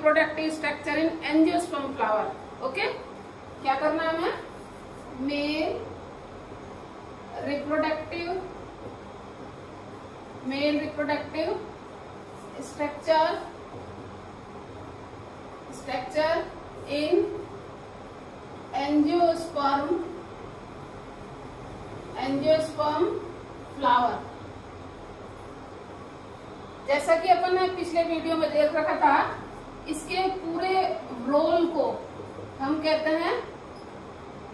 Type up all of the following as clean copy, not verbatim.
Reproductive structure in angiosperm flower. Okay, क्या करना है हमें? Male reproductive structure in angiosperm flower. जैसा कि अपन ने पिछले वीडियो में देख रखा था, इसके पूरे रोल को हम कहते हैं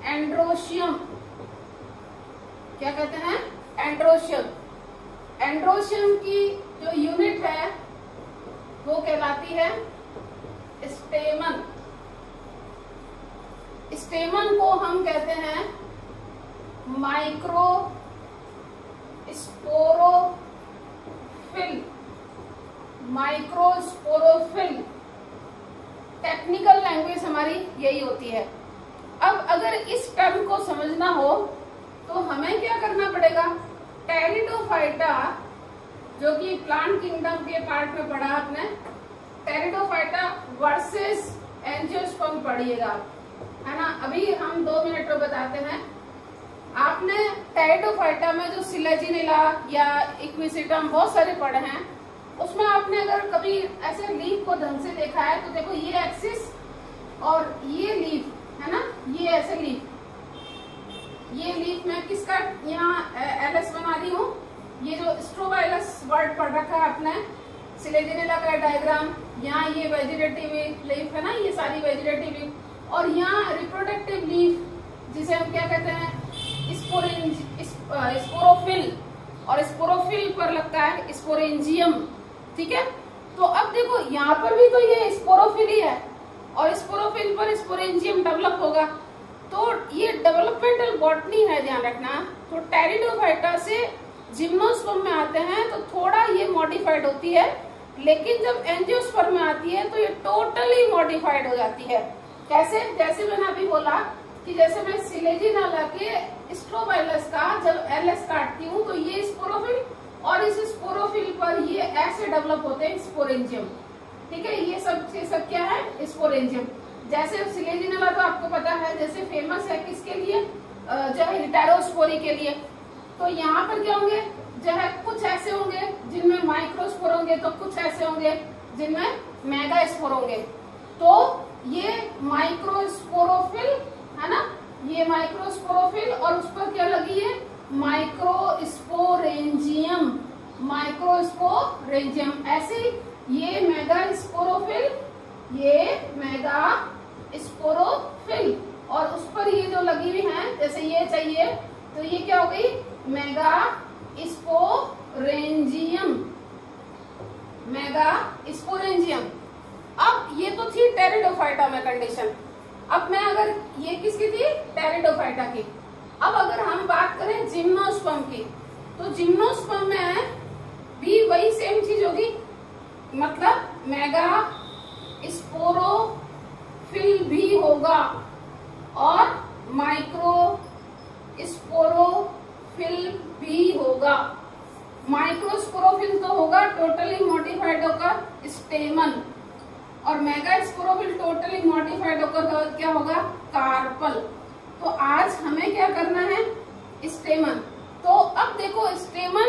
एंड्रोशियम। क्या कहते हैं? एंड्रोशियम। एंड्रोशियम की जो यूनिट है वो कहलाती है स्टेमन। स्टेमन को हम कहते हैं माइक्रोस्पोरोफिल। टेक्निकल लैंग्वेज हमारी यही होती है। अब अगर इस टर्म को समझना हो तो हमें क्या करना पड़ेगा? टेरिडोफाइटा, जो कि प्लांट किंगडम के पार्ट में पढ़ा आपने, टेरिडोफाइटा वर्सेस एंजियोस्पर्म पढ़िएगा, है ना। अभी हम 2 मिनट में बताते हैं। आपने टेरिडोफाइटा में जो सिलेजिनेला या इक्विसिटम बहुत सारे पढ़े हैं, उसमें आपने अगर कभी ऐसे लीफ को ढंग से देखा है तो देखो ये एक्सिस और ये लीफ, है ना, ये ऐसे लीफ, ये लीफ में किसका यहाँ एलएस बना रही हूँ। ये जो स्ट्रोबाइलस वर्ड पढ़ रखा है आपने, सिलेजिनेला का डायग्राम, यहाँ ये वेजिटेटिव लीफ है ना, ये सारी वेजिटेटिव लीफ, और यहाँ रिप्रोडक्टिव लीफ जिसे हम क्या कहते हैं? स्पोरोफिल, और स्पोरोफिल पर लगता है स्पोरेंजियम। ठीक है, तो अब देखो यहाँ पर भी तो ये स्पोरोफिल ही है और स्पोरोफिल पर स्पोरेंजियम डेवलप होगा, तो ये डेवलपमेंटल बॉटनी है, ध्यान रखना। तो टेरिडोफाइटा से जिम्नोस्पर्म में आते हैं तो थोड़ा ये मॉडिफाइड होती है, लेकिन जब एंजियोस्पर्म में आती है तो ये टोटली मॉडिफाइड हो जाती है। कैसे? जैसे मैंने अभी बोला कि जैसे मैं सिलेजिनेला के स्ट्रोबाइलस का जब एलएस काटती हूँ तो ये स्पोरोफिल, और इस स्पोरोफिल पर ये ऐसे डेवलप होते हैं स्पोरेंजियम। ठीक है, ये सब क्या है? स्पोरेंजियम। जैसे सिलेजिनेला तो आपको पता है, जैसे फेमस है किसके लिए? जो है हेटेरोस्पोरी के लिए। तो यहाँ पर क्या होंगे? जो है कुछ ऐसे होंगे जिनमें माइक्रोस्पोर होंगे, तो कुछ ऐसे होंगे जिनमें मेगास्पोर होंगे। तो ये माइक्रोस्पोरोफिल है ना, ये माइक्रोस्पोरोफिल, और उस पर क्या लगी है? माइक्रोस्पोरेंजियम। ऐसे ये मेगास्पोरोफिल, ये मेगास्पोरोफिल, और उस पर ये जो लगी हुई है, जैसे ये चाहिए तो ये क्या हो गई? मेगास्पोरेंजियम। अब ये तो थी टेरिडोफाइटा में कंडीशन। अब मैं अगर ये किसकी थी? टेरिडोफाइटा की। अब अगर हम बात करें जिम्नोस्पर्म की, तो जिम्नोस्पर्म में भी वही सेम चीज होगी, मतलब मेगास्पोरोफिल भी होगा और माइक्रोस्पोरोफिल भी होगा। माइक्रोस्पोरोफिल तो होगा टोटली मॉडिफाइड होकर स्टेमन, और मेगास्पोरोफिल टोटली मॉडिफाइड होकर क्या होगा? कार्पल। तो आज हमें क्या करना है? स्टेमन। तो अब देखो स्टेमन,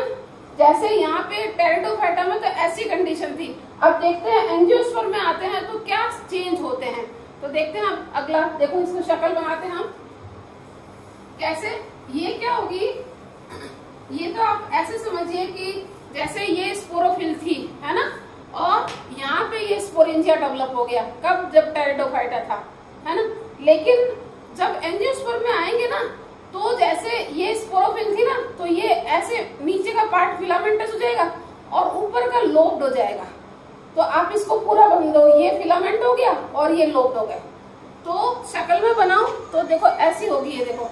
जैसे यहाँ पे टेरिडोफाइटा में तो ऐसी कंडीशन थी, अब देखते हैं एंजियोस्पर्म में आते हैं तो क्या चेंज होते हैं। तो देखते हैं अब अगला, देखो इसको शक्ल बनाते हैं हम कैसे। ये क्या होगी? ये तो आप ऐसे समझिए कि जैसे ये स्पोरोफिल थी, है ना, और यहाँ पे ये स्पोरेंजिया डेवलप हो गया। कब? जब टेरिडोफाइटा था, है ना। लेकिन जब एंजियोस्पर्म में आएंगे ना, तो जैसे ये स्पोरोफिल थी ना, तो ये ऐसे नीचे का पार्ट फिलामेंटस हो जाएगा और ऊपर का लोब्ड हो जाएगा। तो आप इसको पूरा बन दो, ये फिलामेंट हो गया और ये लोब्ड हो गए। तो शक्ल में बनाओ तो देखो ऐसी होगी। ये देखो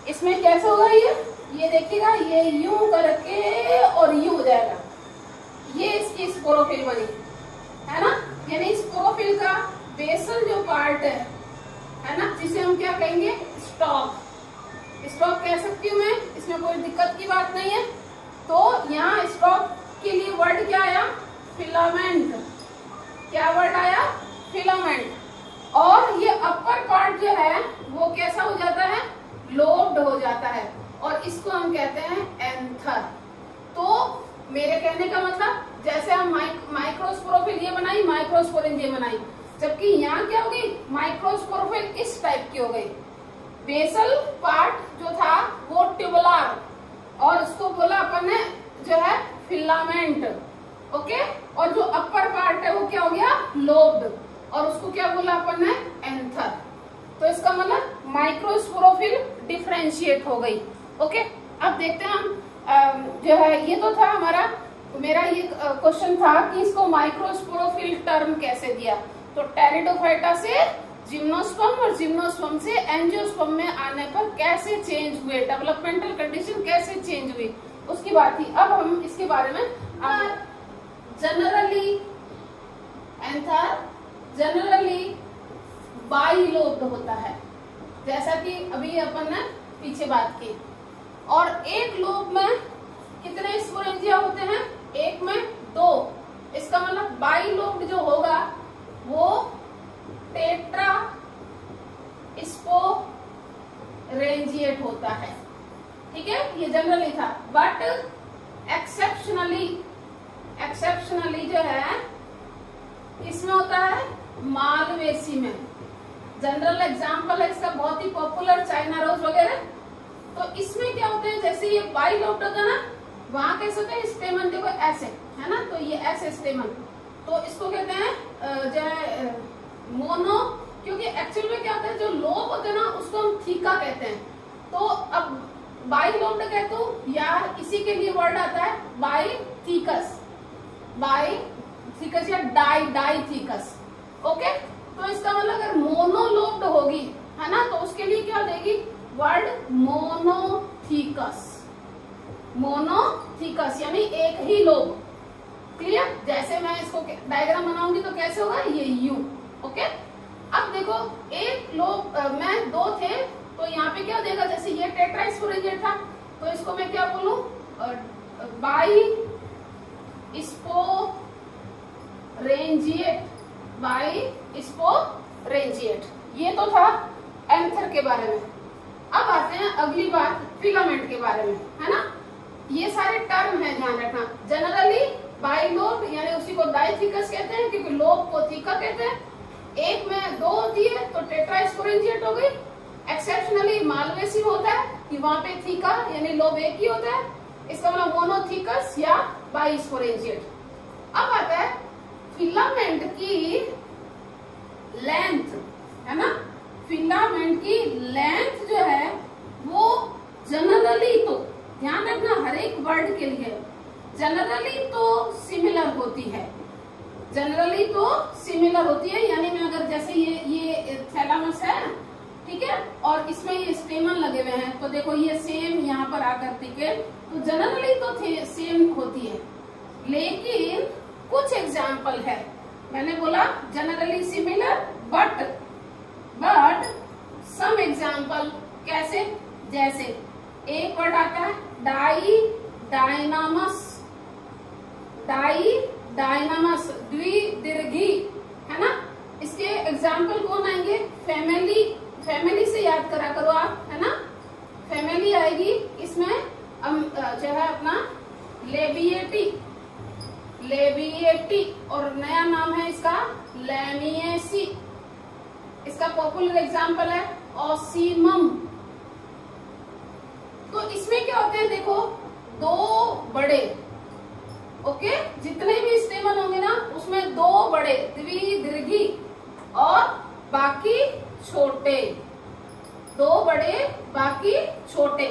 इसमें कैसे होगा? ये देखिएगा, ये यूं करके और यूं हो जाएगा। ये इसकी स्पोरोफिल बनी, है ना। यानी स्पोरोफिल का बेसल जो पार्ट है ना, जिसे हम क्या कहेंगे? स्टॉक कह सकती हूँ मैं, इसमें कोई दिक्कत की बात नहीं है। तो यहाँ स्टॉक के लिए वर्ड क्या आया? फिलामेंट। क्या वर्ड आया? फिलामेंट। और ये अपर पार्ट जो है वो कैसा हो जाता है, लोब्ड हो जाता है, और इसको हम कहते हैं एंथर। तो मेरे कहने का मतलब, जैसे हम माइक्रोस्पोरोफिल ये बनाई, माइक्रोस्पोरेंज ये बनाई, जबकि यहाँ क्या हो गई, माइक्रोस्पोरोफिल इस टाइप की हो गई। बेसल पार्ट जो था वो ट्यूबुलर, और उसको बोला अपन ने जो है फिलामेंट, ओके। और जो अपर पार्ट है वो क्या हो गया, लोब्ड, और उसको क्या बोला अपन ने, एंथर। तो इसका मतलब माइक्रोस्पोरोफिल डिफरेंशिएट हो गई, ओके। अब देखते हैं हम जो है, ये तो था हमारा, मेरा ये क्वेश्चन था कि इसको माइक्रोस्पोरोफिल टर्म कैसे दिया। तो टेरिडोफाइटा से जिम्नोस्पर्म और जिम्नोस्पर्म से एंजियोस्पर्म में आने पर कैसे चेंज हुए, डेवलपमेंटल कंडीशन कैसे चेंज हुई, उसकी बात थी। अब हम इसके बारे में, जनरली एंथर जनरली बाइलोब्ड होता है, जैसा कि अभी अपन ने पीछे बात की। और एक लोब में कितने स्पोरेंजिया होते हैं, एक में 2। इसका मतलब बाइलोब्ड जो होगा वो टेट्रा स्पोरेंजिएट होता है, ठीक है। ये जनरली था, बट एक्सेप्शनली जो है किसमें होता है, मालवेसी में। जनरल एग्जाम्पल है इसका बहुत ही पॉपुलर, चाइना रोज वगैरह। तो इसमें क्या होते हैं, जैसे ये बाइलोब्ड होता है ना, वहां कैसे होता है, स्टेमन देखो ऐसे है ना, तो ये ऐसे स्टेमन, तो इसको कहते हैं जो है मोनो, क्योंकि एक्चुअल में क्या होता है, जो लोब होते हैं ना उसको हम थीका कहते हैं। तो अब बाइलोब्ड कहते हो, या इसी के लिए वर्ड आता है बाइथीकस या डाइथीकस, ओके। तो इसका मतलब अगर मोनोलोब्ड होगी है ना, तो उसके लिए क्या देगी, वर्ड मोनोथीकस, यानी एक ही लोब। क्लियर। जैसे मैं इसको डायग्राम बनाऊंगी तो कैसे होगा, ये यू, ओके। अब देखो एक लोब में 2 थे, तो यहाँ पे क्या हो जाएगा, जैसे ये टेट्रा स्पोरेंजिएट था, तो इसको मैं क्या बोलूं, बाइस्पोरेंजिएट। ये तो था एंथर के बारे में। अब आते हैं अगली बात, फिलामेंट के बारे में, है ना। ये सारे टर्म है, ध्यान रखना। जनरली बाइलोब्ड यानी उसी को डाइथीकस कहते हैं, क्योंकि लोब को थीका कहते हैं। एक में 2 होती है तो टेट्रा स्पोरेंजिएट हो गई। एक्सेप्शनली मालवेसी होता है कि वहां पे थीका यानी लोब एक ही होता है, इसका मतलब मोनोथीकस या बाइस्पोरेंजिएट। अब आता है फिलामेंट की लेंथ, है ना। फिलामेंट की लेंथ जो है वो जनरली, तो ध्यान रखना हर एक वर्ड के लिए, जनरली तो सिमिलर होती है, जनरली तो सिमिलर होती है। यानी मैं अगर जैसे ये थैलामस है, ठीक है, और इसमें ये स्टेमन लगे हुए हैं, तो देखो ये सेम यहाँ पर आकर टिके, तो जनरली तो सेम होती है। लेकिन कुछ एग्जाम्पल है, मैंने बोला generally similar, but some example कैसे, जैसे एक वर्ड आता है डाइनामस, द्विदीर्घी, है ना। इसके एग्जाम्पल कौन आएंगे, फैमिली से याद करा करो आप, है ना। फैमिली आएगी इसमें, जो है अपना लेबिएटी, और नया नाम है इसका लैमिएसी। इसका पॉपुलर एग्जाम्पल है ओसीमम। तो इसमें क्या होते हैं, देखो 2 बड़े, ओके, जितने भी स्टेमन होंगे ना उसमें 2 बड़े द्विदीर्घी और बाकी छोटे, 2 बड़े बाकी छोटे।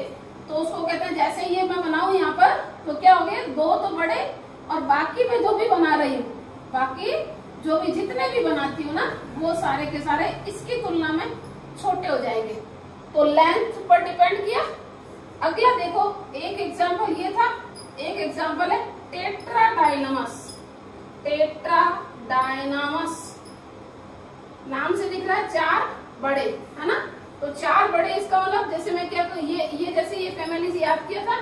तो उसको कहते हैं, जैसे ये मैं बनाऊं यहाँ पर, तो क्या हो गए, 2 तो बड़े, और बाकी मैं जो भी बना रही हूँ, बाकी जो भी जितने भी बनाती हूँ ना, वो सारे के सारे इसकी तुलना में छोटे हो जाएंगे। तो लेंथ पर डिपेंड किया। अगला देखो, एक एग्जाम्पल ये था, एक एग्जाम्पल है टेट्राडायनामस, नाम से दिख रहा है 4 बड़े, है ना। तो 4 बड़े, इसका मतलब जैसे मैं क्या कहूँ, ये जैसे ये फैमिली से याद किया था,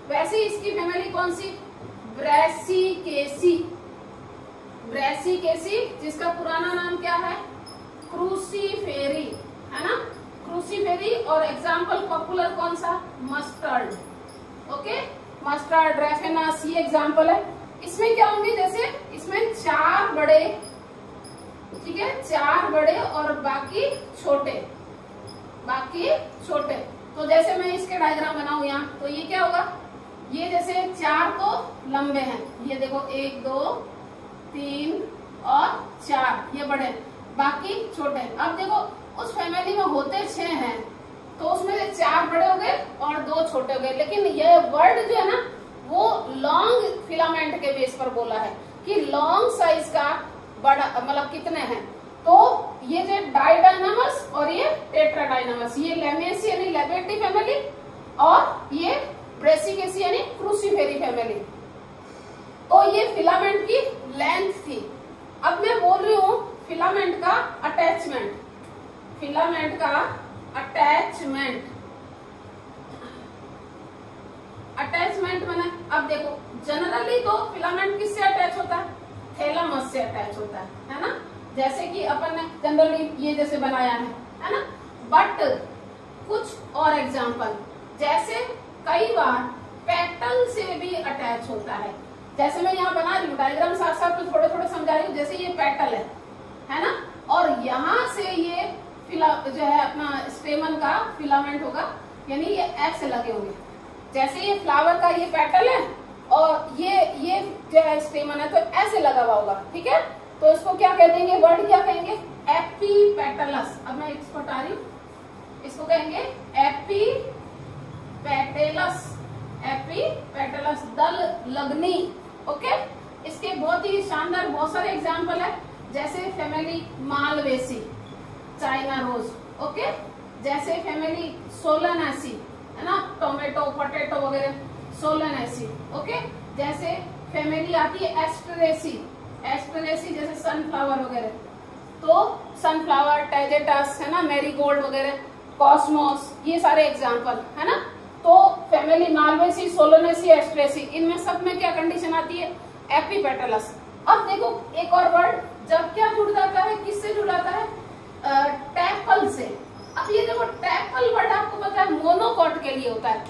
वैसे इसकी फैमिली कौन सी, ब्रैसिकेसी। ब्रेसिकेसी, जिसका पुराना नाम क्या है, क्रूसीफेरी, है ना, क्रूसीफेरी। और एग्जाम्पल पॉपुलर कौन सा, मस्टर्ड, ओके, मस्टर्ड, रेफेनस, ये एग्जाम्पल है। इसमें क्या होंगे, जैसे इसमें 4 बड़े, ठीक है, 4 बड़े और बाकी छोटे, तो जैसे मैं इसके डायग्राम बनाऊं यहाँ, तो ये क्या होगा, ये जैसे 4 तो लंबे हैं, ये देखो 1 2 3 और 4, ये बड़े, बाकी छोटे। अब देखो उस फैमिली में होते 6 हैं, तो उसमें से 4 बड़े हो गए और 2 छोटे हो गए। लेकिन ये वर्ड जो है ना, वो लॉन्ग फिलामेंट के बेस पर बोला है कि लॉन्ग साइज का बड़ा मतलब कितने हैं। तो ये जो डाइडाइनामस और ये टेट्राडाइनामस, ये लैमेसी यानी लैबेटी फैमिली, और ये ब्रेसिकेसी यानी क्रूसीफेरी फैमिली। तो ये फिलामेंट की लेंथ थी। अब मैं बोल रही हूँ फिलामेंट का अटैचमेंट, फिलामेंट का अटैचमेंट, अटैचमेंट मैंने, अब देखो जनरली तो फिलामेंट किससे अटैच होता है, थैलामस से अटैच होता है ना, जैसे कि अपन ने जनरली ये जैसे बनाया है ना। बट कुछ और एग्जांपल, जैसे कई बार पेटल से भी अटैच होता है। जैसे मैं यहाँ बना रही हूँ डायग्राम, साथ साथ तो थोड़े थोड़े समझा रही हूँ। जैसे ये पेटल है ना, और यहाँ से ये जो है अपना स्टेमन का फिलामेंट होगा, यानी ये ऐसे लगे होंगे। जैसे ये फ्लावर का ये पेटल है और ये जो है स्टेमन है, तो ऐसे लगा हुआ होगा, ठीक है। तो इसको क्या कह देंगे, वर्ड क्या कहेंगे, एपीपेटलस। अब मैं इसको हटा रही हूँ, इसको कहेंगे एपीपेटलस, एपीपेटलस, दल लगनी, ओके। इसके बहुत ही शानदार बहुत सारे एग्जाम्पल है, जैसे family Malvaceae, China rose, okay, जैसे फैमिली सोलनेसी, है ना, टोमेटो पोटैटो वगैरह, सोलनेसी, ओके। जैसे फैमिली आती है एस्टरेसी, एस्टरेसी जैसे सनफ्लावर वगैरह, तो सनफ्लावर, टैजेटस, है ना, मैरीगोल्ड वगैरह, कॉस्मोस, ये सारे एग्जाम्पल है ना। तो फैमिली मालवेसी, सोलोनेसी, एस्ट्रेसी, इनमें सब में क्या कंडीशन आती है, एपीपेटलस। अब देखो एक और वर्ड, जब क्या जुड़ जाता है, किससे जुड़ जाता है, टैपल से। अब ये देखो टैपल वर्ड आपको पता है मोनोकॉट के लिए होता है,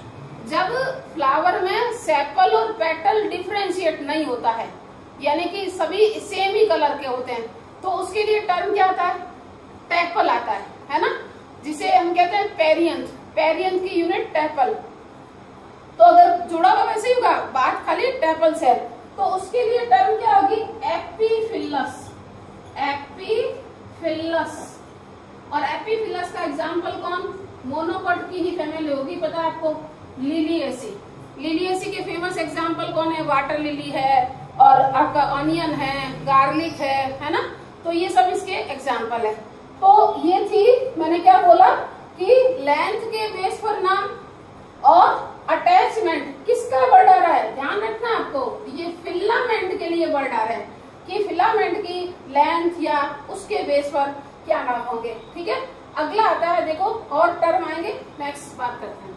जब फ्लावर में सेपल और पेटल डिफरेंशिएट नहीं होता है, यानी कि सभी सेम ही कलर के होते हैं, तो उसके लिए टर्म क्या आता है, टैपल आता है ना, जिसे हम कहते हैं पेरियंथ, पेरियंथ की यूनिट टैपल। तो अगर जुड़ा हुआ वैसे ही होगा, बात खाली टैपल से, तो उसके लिए टर्म क्या होगी, एपीफिलस, एपीफिलस। और एपीफिलस का एग्जाम्पल कौन, मोनोकॉट की ही फैमिली होगी, पता है आपको, लिलिएसी। लिलिएसी के फेमस एग्जाम्पल कौन है, वाटर लिली है, और आपका ऑनियन है, गार्लिक है ना। तो ये सब इसके एग्जाम्पल है। तो ये थी, मैंने क्या बोला कि लेंथ के बेस पर नाम, और अटैचमेंट किसका वर्ड आ रहा है, ध्यान रखना आपको, ये फिलामेंट के लिए वर्ड आ रहा है कि फिलामेंट की लेंथ या उसके बेस पर क्या नाम होंगे, ठीक है। अगला आता है, देखो और टर्म आएंगे, नेक्स्ट बात करते हैं।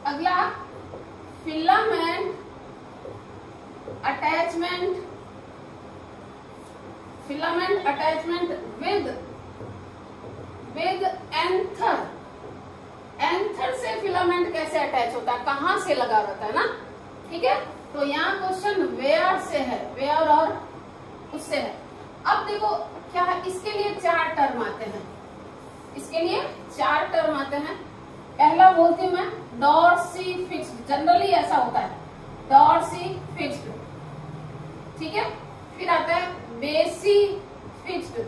अगला filament attachment, filament attachment with anther. Anther से फिलामेंट कैसे अटैच होता है, कहां से लगा रहता है ना, ठीक है। तो यहाँ क्वेश्चन वेयर से है, वेयर और उससे है। अब देखो क्या है, इसके लिए 4 टर्म आते हैं, इसके लिए 4 टर्म आते हैं। पहला बोलती हूँ मैं डॉर्सी फिक्स्ड, जनरली ऐसा होता है, डॉर्सी फिक्स्ड, ठीक है। फिर आता है बेसी फिक्स्ड,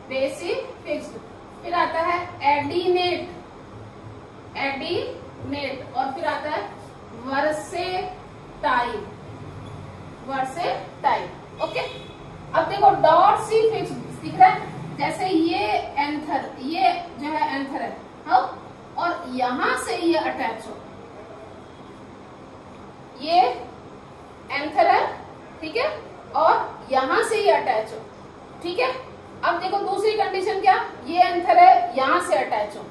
बेसी फिक्स्ड। फिर आता है एडिनेट, एडिनेट। और फिर आता है वर्सेटाइल, वर्सेटाइल, ओके। अब देखो डॉर्सी फिक्स्ड दिख रहा है, जैसे ये एंथर, ये जो है एंथर है, हाँ, और यहां से ये अटैच हो, ये एंथर है, ठीक है, और यहां से ये अटैच हो, ठीक है। अब देखो दूसरी कंडीशन क्या, ये एंथर है, यहां से अटैच हो,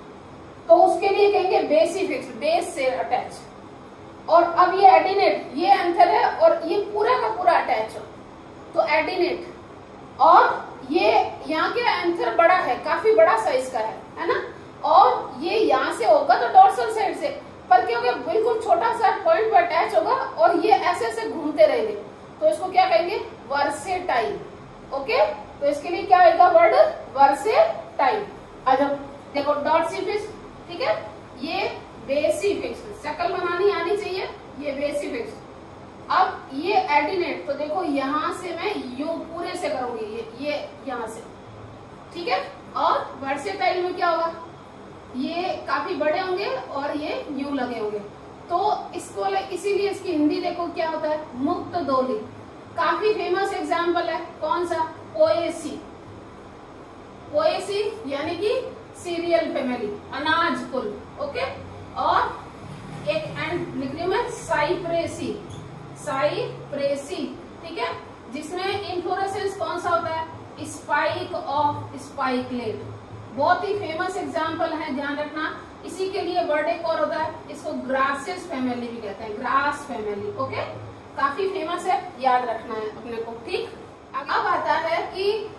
तो उसके लिए कहेंगे बेसी फिक्स, बेस से अटैच। और अब ये एडिनेट, ये एंथर है और ये पूरा का पूरा अटैच हो, तो एडिनेट। और ये यहाँ के एंथर बड़ा है, काफी बड़ा साइज का है ना, और ये यहाँ से होगा तो डोर्सल साइड से, पर क्या होगा, बिल्कुल छोटा सा पॉइंट पर अटैच होगा और ये ऐसे ऐसे घूमते रहेंगे, तो इसको क्या कहेंगे, वर्सेटाइल। ओके, तो इसके लिए क्या आएगा वर्ड, वर्सेटाइल। आ जाओ, देखो डॉर्सी फिक्स, ठीक है, ये बेसी फिक्स, शक्ल बनानी आनी चाहिए, ये बेसी फिक्स। अब ये एडिनेट, तो देखो यहां से मैं यू पूरे से करूंगी, ये यहां से, ठीक है। और वर्सेटाइल में क्या होगा, ये काफी बड़े होंगे और ये यू लगे होंगे, तो इसको इसीलिए इसकी हिंदी देखो क्या होता है, मुक्त दोली। काफी फेमस एग्जाम्पल है, कौन सा, पोएसी। पोएसी यानी कि सीरियल फैमिली, अनाज कुल। ओके, और एक एंड लिख रही हूं मैं, साइप्रेसी, साइप्रेसी, ठीक है, जिसमें इन्फ्लोरेसेंस कौन सा होता है, स्पाइक ऑफ स्पाइकलेट। बहुत ही फेमस एग्जाम्पल है, ध्यान रखना। इसी के लिए वर्ड एक और होता है, इसको ग्रासेस फैमिली भी कहते हैं, ग्रास फैमिली। ओके, काफी फेमस है, याद रखना है अपने को, ठीक। अब आता है कि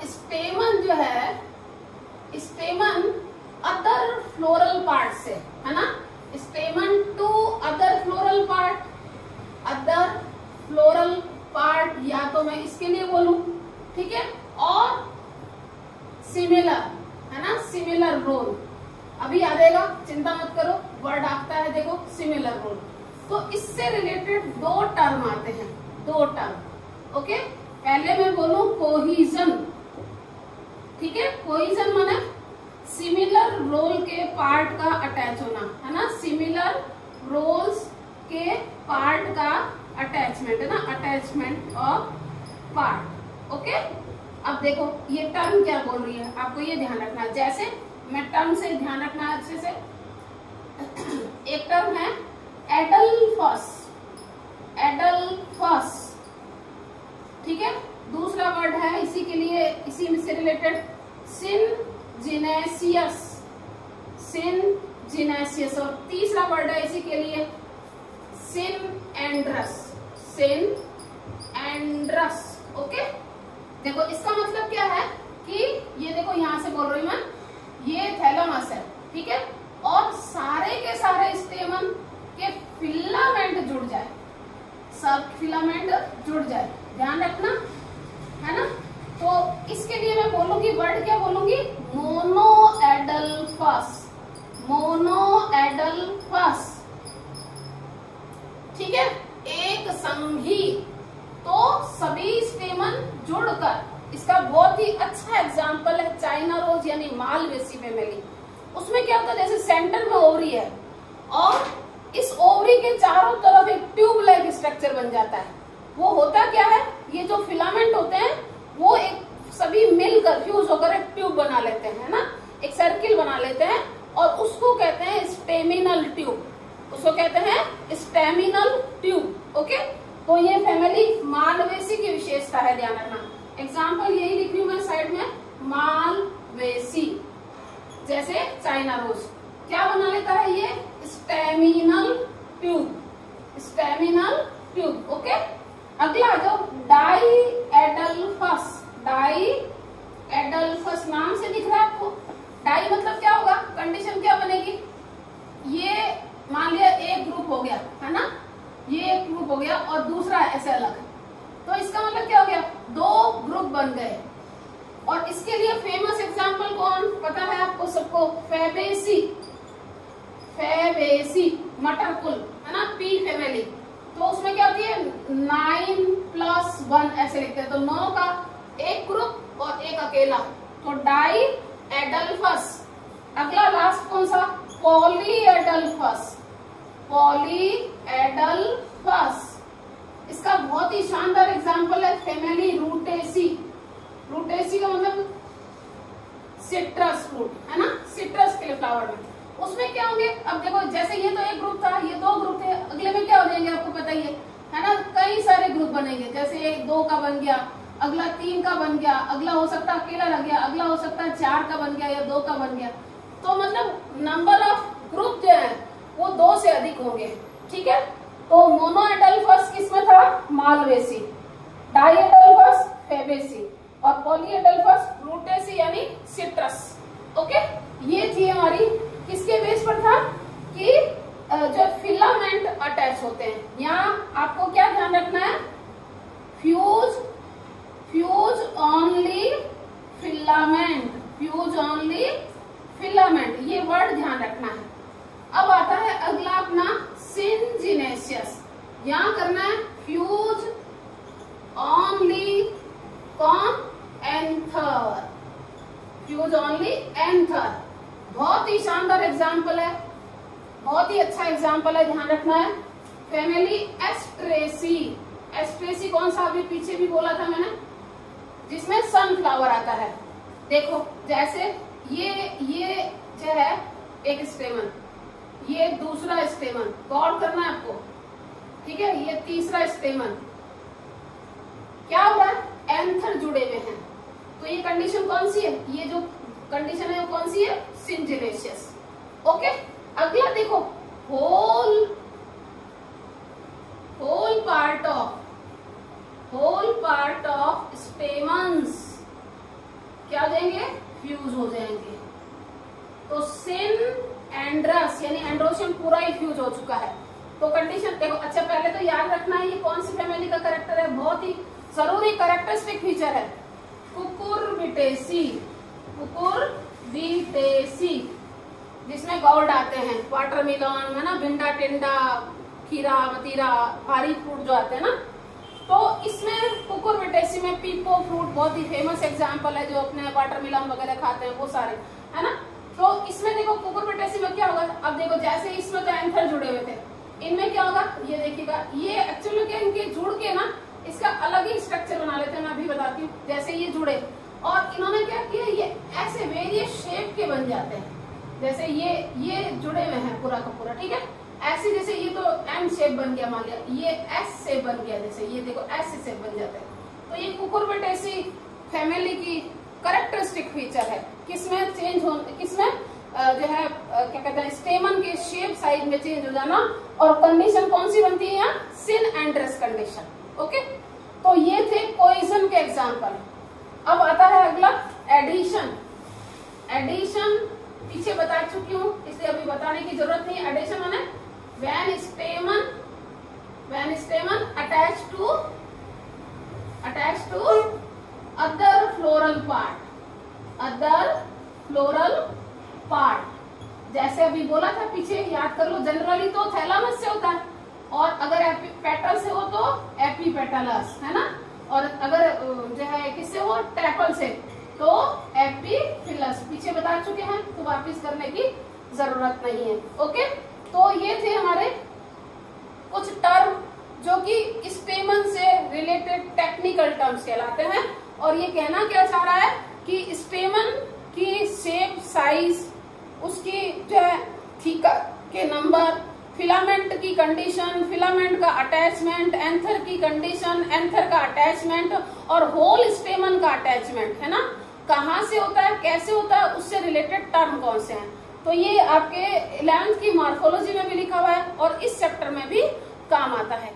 स्टेमन जो है, स्टेमन अदर फ्लोरल पार्ट से, है ना, stamen to other floral part, other floral part, या तो मैं इसके लिए बोलूं, ठीक है, और सिमिलर, है ना, सिमिलर रोल। अभी आ जाएगा, चिंता मत करो, वर्ड आता है, देखो सिमिलर रोल। तो इससे रिलेटेड दो टर्म आते हैं, दो टर्म। ओके, पहले मैं बोलूं कोहिजन, ठीक है, कोहिजन माने सिमिलर रोल के पार्ट का अटैच होना, है ना, सिमिलर रोल्स के पार्ट का अटैचमेंट, है ना, अटैचमेंट ऑफ पार्ट। ओके, अब देखो ये टर्म क्या बोल रही है, आपको ये ध्यान रखना है। जैसे मैं टर्म से ध्यान रखना अच्छे से, एक टर्म है एडल्फस, एडल्फस, ठीक है। दूसरा वर्ड है इसी के लिए, इसी से रिलेटेड, सिनजिनेसियस, सिनजिनेसियस। और तीसरा वर्ड है इसी के लिए, सिनएंड्रस, सिनएंड्रस। ओके, देखो इसका मतलब क्या है कि ये देखो यहां से बोल रही हूं मैं, ये थैलेमस है, ठीक है, और सारे के सारे स्टेमन के फिलामेंट जुड़ जाए, सब फिलामेंट जुड़ जाए, ध्यान रखना, है ना। तो इसके लिए मैं बोलूंगी, वर्ड क्या बोलूंगी, मोनोएडल्फस, मोनोएडल्फस, ठीक है, एक संघी। तो सभी स्टेमन जुड़कर, इसका बहुत ही अच्छा एग्जाम्पल है चाइना रोज यानी मालवेसी फैमिली। उसमें क्या होता है, जैसे सेंटर में ओवरी है और इस ओवरी के चारों तरफ एक ट्यूब लाइक स्ट्रक्चर बन जाता है। वो होता क्या है, ये जो फिलामेंट होते हैं वो एक सभी मिलकर फ्यूज होकर एक ट्यूब बना लेते हैं, है ना, एक सर्किल बना लेते हैं, और उसको कहते हैं स्टेमिनल ट्यूब, उसको कहते हैं स्टेमिनल ट्यूब। ओके, तो ये फैमिली मालवेसी की विशेषता है, ध्यान रखना। एग्जाम्पल यही लिख रही हूं मैं साइड में, मालवेसी। जैसे चाइना रोज क्या बना लेता है, ये staminal tube, staminal tube. Okay, अगला जो डाई एडल्फस, डाई एडल्फस नाम से दिख रहा है आपको। डाई मतलब क्या होगा, कंडीशन क्या बनेगी, ये मान लिया एक ग्रुप हो गया, है ना, ये एक ग्रुप हो गया और दूसरा ऐसे अलग, तो इसका मतलब क्या हो गया, दो ग्रुप बन गए। और इसके लिए फेमस एग्जांपल कौन पता है आपको सबको, फैबेसी, फैबेसी मटर कुल, है ना, पी फैमिली। तो उसमें क्या होती है, 9+1 ऐसे लिखते हैं, तो 9 का एक ग्रुप और एक अकेला, तो डाई एडल्फस। अगला लास्ट कौन सा, पॉली एडल्फस, पॉली एडल्फस। इसका बहुत ही शानदार एग्जाम्पल है फैमिली रूटेसी। रूटेसी का मतलब सिट्रस फ्रूट, है ना, सिट्रस के फ्लावर में। उसमें क्या होंगे, अब देखो जैसे ये तो एक ग्रुप था, ये दो ग्रुप थे, अगले में क्या हो जाएंगे आपको पता ही है ना, कई सारे ग्रुप बनेंगे। जैसे ये 2 का बन गया, अगला 3 का बन गया, अगला हो सकता है अकेला रह गया, अगला हो सकता है 4 का बन गया या 2 का बन गया। तो मतलब नंबर ऑफ ग्रुप जो है वो 2 से अधिक होंगे, ठीक है। तो मोनोएडल्फस किसमें था, मालवेसी, डाइएडल्फस फेबेसी और पॉलीएडल्फस रूटेसी यानी सिट्रस। ओके, ये थी हमारी किसके बेस पर था कि जो फिलामेंट अटैच होते हैं। यहाँ आपको क्या ध्यान रखना है, fuse only filament, fuse only filament, ये वर्ड ध्यान रखना है। अब आता है अगला अपना सिंजिनेसियस, यहाँ करना है फ्यूज ओनली कौन, एंथर, फ्यूज ओनली एंथर। बहुत ही शानदार एग्जाम्पल है, बहुत ही अच्छा एग्जाम्पल है, ध्यान रखना है। फैमिली एस्ट्रेसी, एस्ट्रेसी कौन सा अभी पीछे भी बोला था मैंने, जिसमें सनफ्लावर आता है। देखो जैसे ये जो है एक स्टेमन, ये दूसरा स्टेमन, गौर करना है आपको, ठीक है, ये तीसरा स्टेमन, क्या हो रहा है, एंथर जुड़े हुए हैं। तो ये कंडीशन कौन सी है, ये जो कंडीशन है वो कौन सी है, सिंजिनेसियस। ओके, अगला देखो होल पार्ट ऑफ स्टेमन्स क्या हो जाएंगे, फ्यूज हो जाएंगे। तो सिन एंड्रस यानी एंड्रोशियम पूरा ही फ्यूज हो चुका है। तो कंडीशन देखो, अच्छा पहले तो याद रखना है ये कौन सी फैमिली का करेक्टर है, बहुत ही जरूरी कैरेक्टरिस्टिक फीचर है, कुकुरबिटेसी, जिसमें गौड आते हैं, वाटरमेलन है ना, भिंडा टिंडा, खीरा मतीरा, भारी फ्रूट जो आते हैं ना। तो इसमें कुकुरबिटेसी में पीपो फ्रूट बहुत ही फेमस एग्जांपल है, जो अपने वाटरमेलन वगैरह खाते हैं वो सारे, है ना। तो इसमें देखो कुकुरबिटेसी में क्या होगा, अब देखो जैसे इसमें तो एंथर जुड़े हुए थे, इनमें क्या होगा, ये देखिएगा, ये एक्चुअली क्या इनके जुड़ के ना इसका अलग ही स्ट्रक्चर बना लेते हैं, मैं अभी बताती हूँ। जैसे ये जुड़े और इन्होंने क्या किया, ये ऐसे वेरियस शेप के बन जाते हैं। जैसे ये जुड़े हुए हैं पूरा का पूरा, ठीक है, ऐसे जैसे ये तो एम शेप बन गया, मान लिया ये एस शेप बन गया, जैसे ये देखो एस शेप बन जाता है। तो ये कुकुरबिटेसी फैमिली की कैरेक्टरिस्टिक फीचर है, किसमें चेंज हो, किसमें जो है क्या कहते हैं, स्टेमन के शेप साइज में चेंज हो जाना। और कंडीशन कौन सी बनती है यहाँ, सिन एंड्रस कंडीशन। ओके, तो ये थे कोइजन के एग्जाम्पल। अब आता है अगला एडिशन। एडिशन पीछे बता चुकी हूँ, इसलिए अभी बताने की जरूरत नहीं। एडिशन माने when stamen attach to other floral part. जैसे अभी बोला था पीछे, याद कर लो, जनरली तो थैलामस से होता है, और अगर पेटल से हो तो एपीपेटलस, है ना। और अगर जो है किससे हो, ट्रैपल से, तो एपीफिलस। पीछे बता चुके हैं, तो वापस करने की जरूरत नहीं है। ओके, तो ये थे हमारे कुछ टर्म जो कि स्टेमन से रिलेटेड टेक्निकल टर्म्स कहलाते हैं। और ये कहना क्या चाह रहा है कि स्टेमन की शेप, साइज, उसकी जो है थीका के नंबर, फिलामेंट की कंडीशन, फिलामेंट का अटैचमेंट, एंथर की कंडीशन, एंथर का अटैचमेंट और होल स्टेमन का अटैचमेंट, है ना, कहाँ से होता है, कैसे होता है, उससे रिलेटेड टर्म कौन से हैं। तो ये आपके 11th की मॉर्फोलॉजी में भी लिखा हुआ है और इस चैप्टर में भी काम आता है।